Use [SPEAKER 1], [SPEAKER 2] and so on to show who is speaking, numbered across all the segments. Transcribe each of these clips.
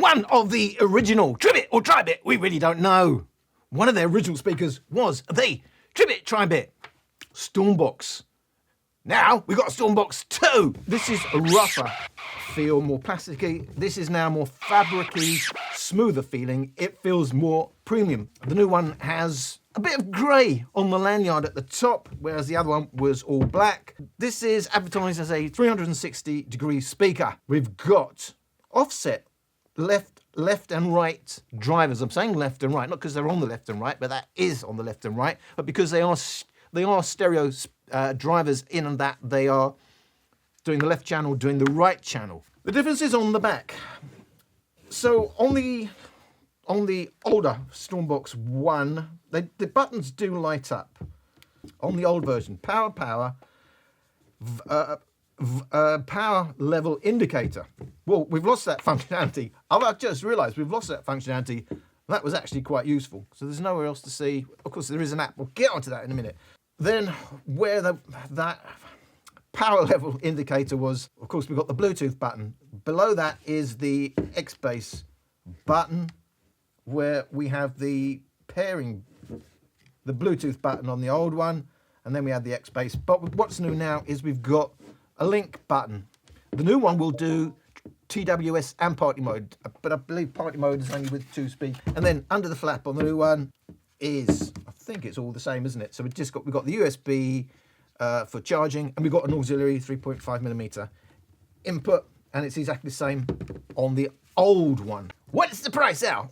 [SPEAKER 1] one of the original Tribit or Tribit, we really don't know. One of their original speakers was the Tribit Tribit Stormbox. Now we've got a Stormbox 2. This is a rougher feel, more plasticky. This is now more fabricy, smoother feeling. It feels more premium. The new one has a bit of grey on the lanyard at the top, whereas the other one was all black. This is advertised as a 360-degree speaker. We've got offset left and right drivers. I'm saying left and right, not because they're on the left and right, but that is on the left and right, but because they are stereo drivers in that they are doing the left channel, doing the right channel. The difference is on the back. So on the older Stormbox 1, the buttons do light up. On the old version, power level indicator. Well, we've lost that functionality. I've just realized we've lost that functionality. That was actually quite useful. So there's nowhere else to see. Of course, there is an app. We'll get onto that in a minute. Then where that power level indicator was, of course, we've got the Bluetooth button. Below that is the X-Bass button, where we have the pairing, the Bluetooth button on the old one, and then we had the X-Bass. But what's new now is we've got a link button. The new one will do TWS and party mode, but I believe party mode is only with 2 speakers. And then under the flap on the new one is, I think it's all the same, isn't it? So we've got the USB for charging, and we've got an auxiliary 3.5mm input, and it's exactly the same on the old one. What's the price now?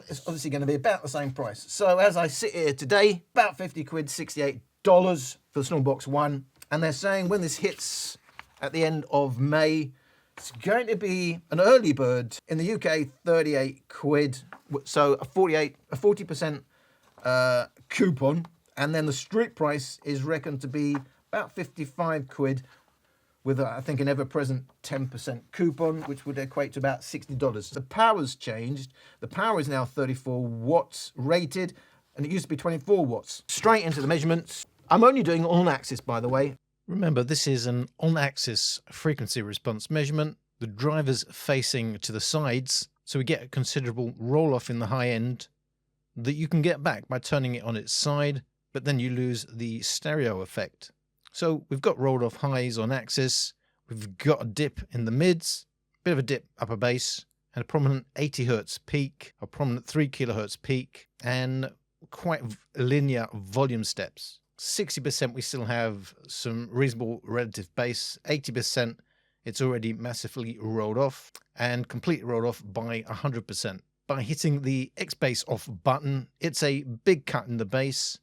[SPEAKER 1] It's obviously going to be about the same price. So as I sit here today, about 50 quid, $68 for the Stormbox 1. And they're saying when this hits at the end of May, it's going to be an early bird in the UK, 38 quid. So a 40% coupon. And then the street price is reckoned to be about 55 quid with, I think, an ever-present 10% coupon, which would equate to about $60. The power's changed. The power is now 34 watts rated, and it used to be 24 watts. Straight into the measurements. I'm only doing on-axis, by the way. Remember, this is an on-axis frequency response measurement. The driver's facing to the sides, so we get a considerable roll-off in the high end that you can get back by turning it on its side, but then you lose the stereo effect. So we've got rolled off highs on axis, we've got a dip in the mids, bit of a dip upper bass, and a prominent 80 Hz peak, a prominent 3 kHz peak, and quite linear volume steps. 60% we still have some reasonable relative bass, 80% it's already massively rolled off, and completely rolled off by 100%. By hitting the X-Bass off button, it's a big cut in the bass.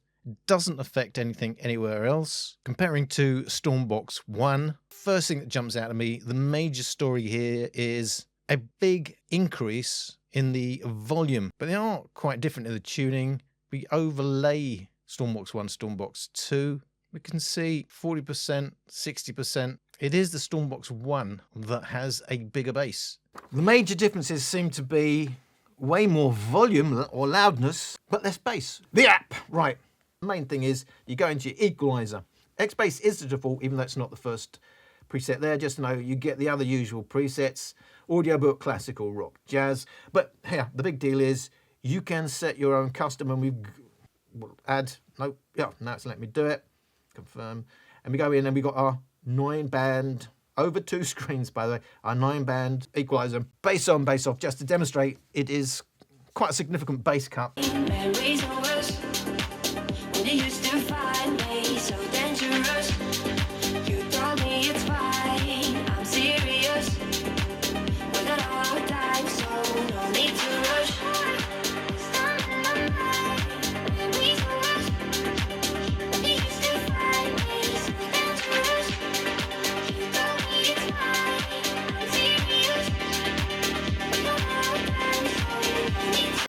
[SPEAKER 1] Doesn't affect anything anywhere else. Comparing to Stormbox 1, first thing that jumps out at me, the major story here is a big increase in the volume, but they are quite different in the tuning. We overlay Stormbox 1, Stormbox 2, we can see 40%, 60%. It is the Stormbox 1 that has a bigger bass. The major differences seem to be way more volume or loudness, but less bass. The app, right. The main thing is you go into your equalizer. X-Bass is the default, even though it's not the first preset there. Just know you get the other usual presets, audiobook, classical, rock, jazz. But yeah, the big deal is you can set your own custom, and we'll add, now it's letting me do it, confirm. And we go in and we got our 9-band, over 2 screens by the way, our 9-band equalizer, bass on, bass off, just to demonstrate it is quite a significant bass cut.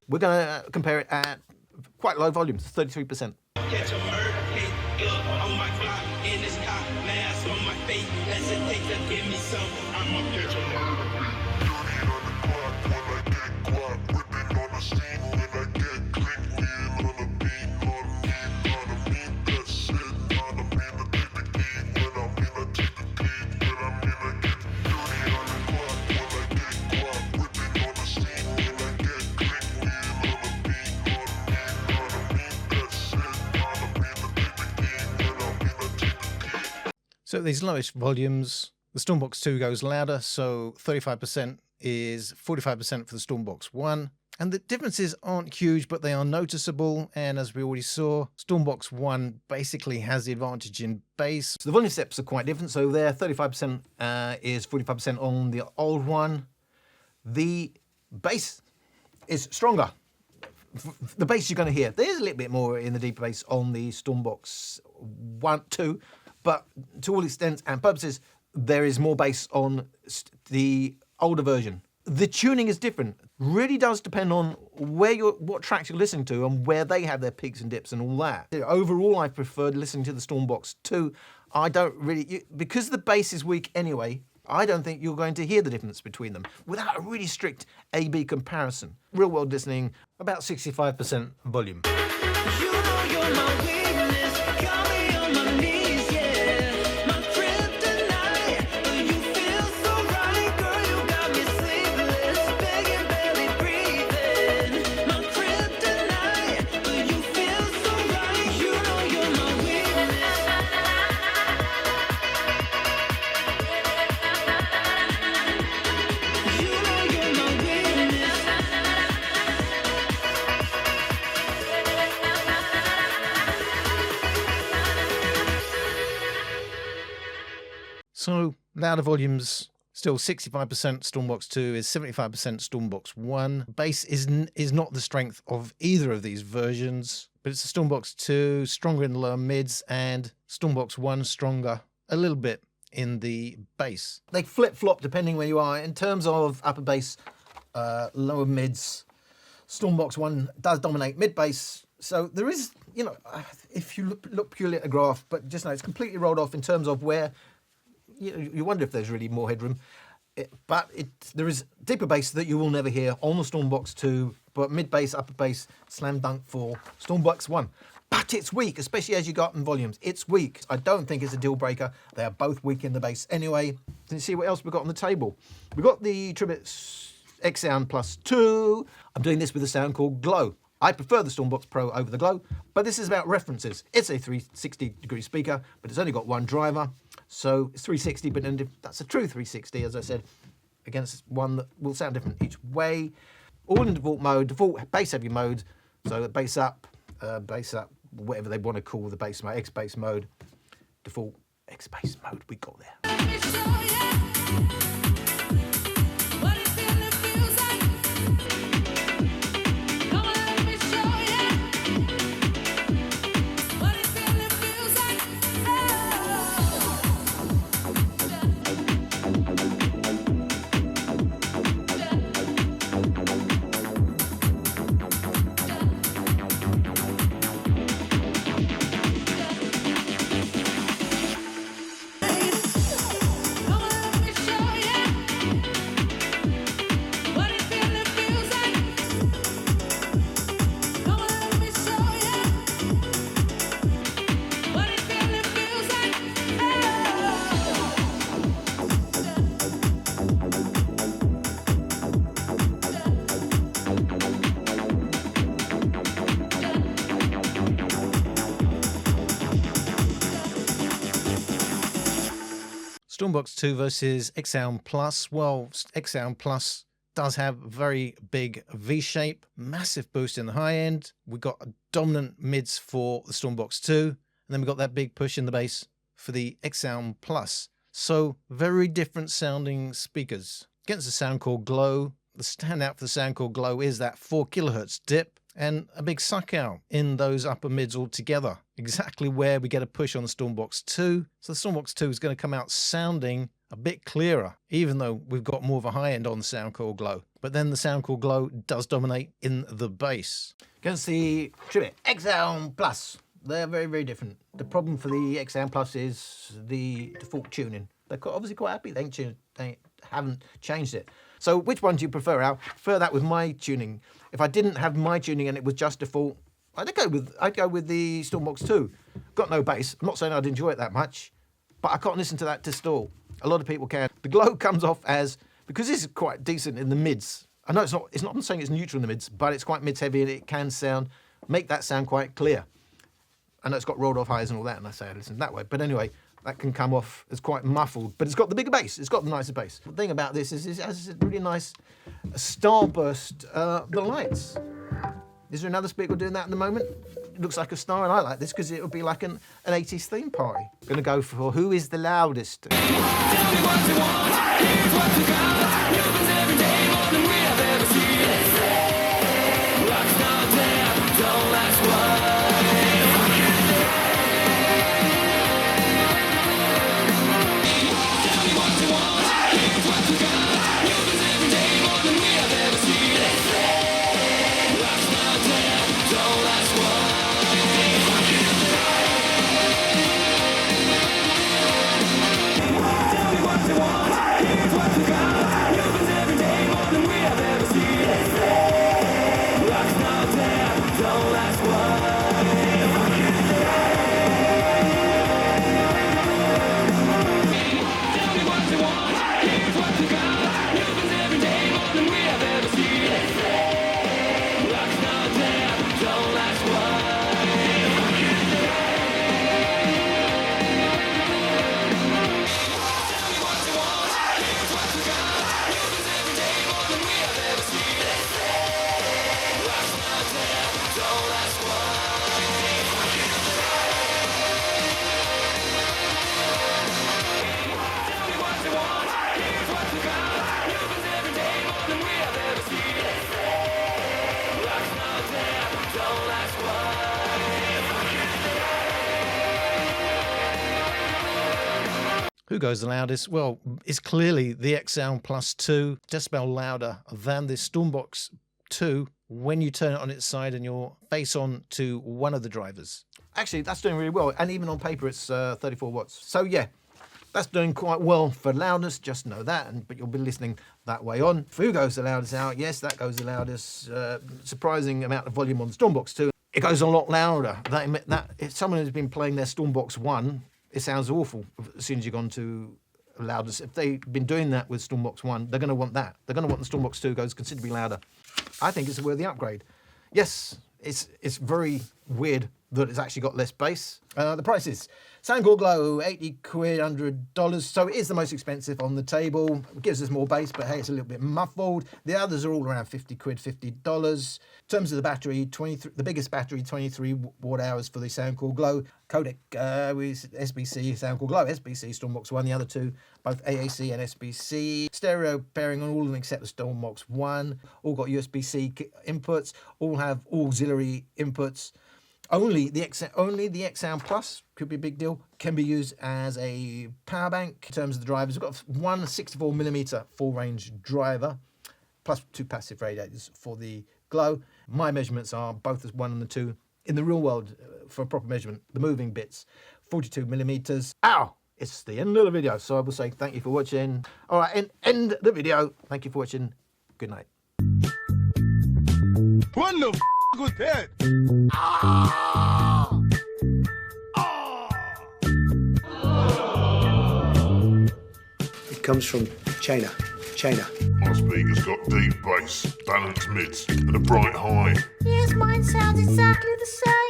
[SPEAKER 1] We're going to compare it at quite low volumes, 33%.
[SPEAKER 2] So at these lowest volumes, the Stormbox 2 goes louder, so 35% is 45% for the Stormbox 1. And the differences aren't huge, but they are noticeable. And as we already saw, Stormbox 1 basically has the advantage in bass.
[SPEAKER 1] So the volume steps are quite different. So there, 35% is 45% on the old one. The bass is stronger. The bass you're going to hear, there's a little bit more in the deeper bass on the Stormbox 1, 2, but to all extents and purposes, there is more bass on the older version. The tuning is different. Really does depend on what tracks you're listening to and where they have their peaks and dips and all that. Overall, I preferred listening to the Stormbox 2. I don't really, because the bass is weak anyway, I don't think you're going to hear the difference between them without a really strict A-B comparison. Real world listening, about 65% volume.
[SPEAKER 3] You know you're my weakness, got me on my knees, yeah. My kryptonite, but you feel so right, girl, you got me sleepless, begging, barely breathing. My kryptonite, but you feel so right, you know you're my weakness. You know you're my weakness.
[SPEAKER 2] So louder volumes, still 65% Stormbox 2 is 75% Stormbox 1. Bass is not the strength of either of these versions, but it's the Stormbox 2 stronger in the lower mids and Stormbox 1 stronger a little bit in the bass.
[SPEAKER 1] They flip-flop depending where you are. In terms of upper bass, lower mids, Stormbox 1 does dominate mid bass. So there is, you know, if you look purely at a graph, but just know it's completely rolled off in terms of where you wonder if there's really more headroom. But there is deeper bass that you will never hear on the Stormbox 2, but mid bass, upper bass, slam dunk for Stormbox 1. But it's weak, especially as you go up in volumes. It's weak. I don't think it's a deal breaker. They are both weak in the bass anyway. Let's see what else we've got on the table. We've got the Tribit Xsound Plus 2. I'm doing this with the Soundcore Glow. I prefer the Stormbox Pro over the Glow, but this is about references. It's a 360-degree speaker, but it's only got one driver. So it's 360, but that's a true 360, as I said, against one that will sound different each way. All in default mode, default bass-heavy mode. So bass up, whatever they want to call the bass mode, X-bass mode, default X-bass mode we got there.
[SPEAKER 2] Stormbox 2 versus Xsound Plus. Well, Xsound Plus does have very big V-shape, massive boost in the high end. We've got dominant mids for the Stormbox 2, and then we've got that big push in the bass for the Xsound Plus. So very different sounding speakers. Against the Soundcore Glow, the standout for the Soundcore Glow is that 4 kHz dip and a big suck out in those upper mids altogether. Exactly where we get a push on the Stormbox 2. So the Stormbox 2 is going to come out sounding a bit clearer, even though we've got more of a high end on the Soundcore Glow. But then the Soundcore Glow does dominate in the bass.
[SPEAKER 1] Against the Tribit Xsound Plus, they're very, very different. The problem for the Xsound Plus is the default tuning. They're obviously quite happy they haven't changed it. So which one do you prefer, Al? I prefer that with my tuning. If I didn't have my tuning and it was just default, I'd go with the Stormbox 2. Got no bass. I'm not saying I'd enjoy it that much, but I can't listen to that distort. A lot of people can. The Glow comes off as, because this is quite decent in the mids. I know it's not I'm saying it's neutral in the mids, but it's quite mids heavy and it can make that sound quite clear. I know it's got rolled off highs and all that, and I say I listen that way. But anyway, that can come off as quite muffled, but it's got the bigger bass. It's got the nicer bass. The thing about this is it has a really nice starburst, the lights. Is there another speaker doing that at the moment? It looks like a star, and I like this because it would be like an 80s theme party. Gonna go for who is the loudest.
[SPEAKER 2] Who goes the loudest? Well, it's clearly the Xsound Plus 2, decibel louder than the Stormbox 2 when you turn it on its side and you're face on to one of the drivers.
[SPEAKER 1] Actually, that's doing really well, and even on paper it's 34 watts. So yeah, that's doing quite well for loudness, just know that, but you'll be listening that way on. For who goes the loudest out, yes, that goes the loudest. Surprising amount of volume on the Stormbox 2. It goes a lot louder. If someone who's been playing their Stormbox 1, it sounds awful as soon as you've gone to loudness. If they've been doing that with Stormbox 1, they're going to want that. They're going to want the Stormbox 2 goes considerably louder. I think it's a worthy upgrade. Yes, it's very weird that it's actually got less bass. The prices. Soundcore Glow, 80 quid, $100. So it is the most expensive on the table. It gives us more bass, but hey, it's a little bit muffled. The others are all around 50 quid, $50. In terms of the battery, the biggest battery, 23 watt hours for the Soundcore Glow. Codec with SBC, Soundcore Glow, SBC, Stormbox 1. The other two, both AAC and SBC. Stereo pairing on all of them except the Stormbox 1. All got USB-C inputs. All have auxiliary inputs. Only the Xsound Plus, could be a big deal, can be used as a power bank. In terms of the drivers, we've got one 64mm full range driver, plus 2 passive radiators for the Glow. My measurements are both as 1 and the 2. In the real world, for a proper measurement, the moving bits, 42mm. Ow! It's the end of the video, so I will say thank you for watching. All right, end the video. Thank you for watching. Good night.
[SPEAKER 4] What the f was that?
[SPEAKER 5] It comes from China.
[SPEAKER 4] My speaker's got deep bass, balanced mids, and a bright high.
[SPEAKER 6] Yes, mine sounds exactly the same.